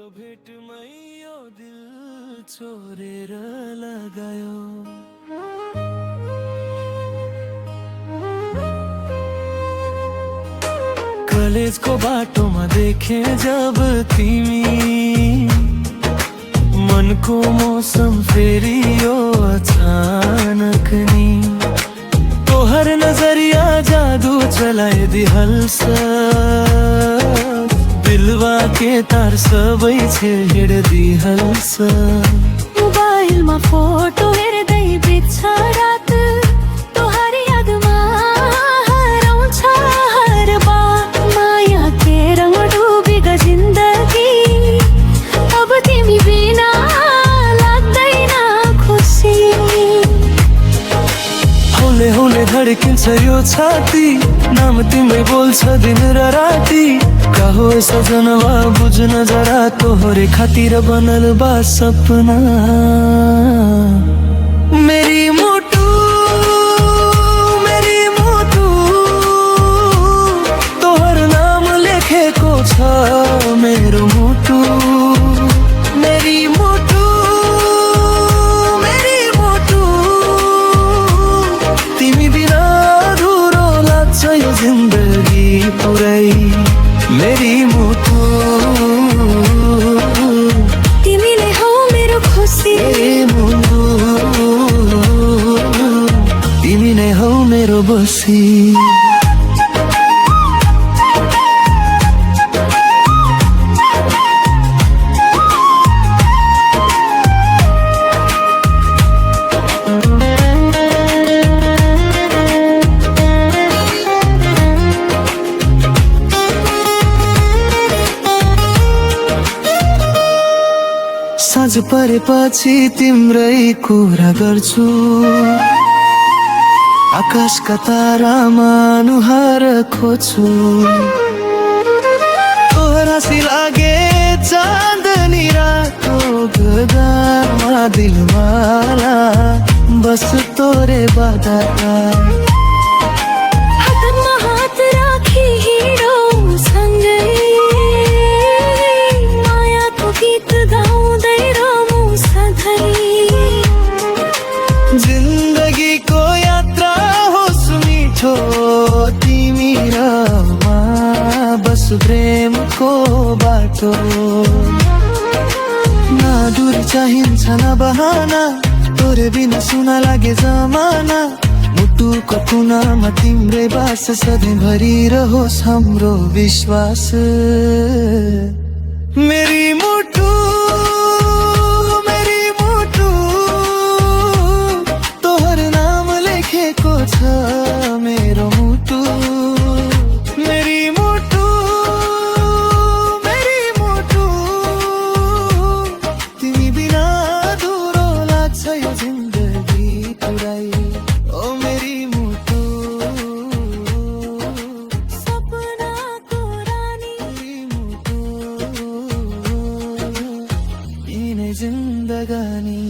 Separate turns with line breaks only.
भेटमै यो दिल छोडेर लगायो। कलेजको बाटोमा देखे जब तिमी, मनको मौसम फेरि यो अचानक नि। तोहर नजरिया जादू चलाए दिहल्छ, दिलवा के तार सबै छेड दिहल्छ।
मोबाइलमा फोटो हेर्दै बित्छ रात, तोहर यादमा हराउँछ हर बात। माया के रङ डुबेको जिन्दगी, अब तिमी बिना लाग्दैन खुसी।
हौले हौले धड्किन्छ यो छाती, नाम तिम्रै बोल्छ दिन र राती। का हो सजनवा बुझ्न जरा, तोहरे खातिर बनल बा सपना। मेरी मोटू मेरी मोटू, तोहर नाम लेखेको छ मेरो मुटु। मेरी मोटू मेरी मोटू, तिमी बिना अधुरो लाग्छ यो जिन्दगी पुरै। मेरी मोटू,
तिमी नै हौ मेरो खुसी।
मेरी मोटू, तिमी नै हौ मेरो बसी। साँझ परेपछि तिम्रै कुरा गर्छु, आकाशका तारामा अनुहार खोज्छु। तोहरासी लागे चाँदनी रातो गगनमा, दिलमाला बस तोरे बाधा।
हातमा हात राखी हिँडौँ सँगै, मायाको गीत गाउँदै रमौँ सधैँ।
जिन्दगीको यात्रा होस् मिठो तिमी र म, बस प्रेमको बाटो। न दूर चाहिन्छ न बहाना, तोरे बिना सुना लागे जमाना। मुटुको कुनामा तिम्रै बास, सधैँभरि रहोस् हाम्रो विश्वास। मेरी मोटू मेरी मोटू, तोहर नाम लेखेको छ मेरो मुटु। मेरी मोटू मेरी मोटू, तिमी बिना अधुरो लाग्छ यो जिन्दगी पुरै। ओ मेरी मोटू,
सपनाको रानी,
मेरी मोटू, यिनै जिन्दगानी।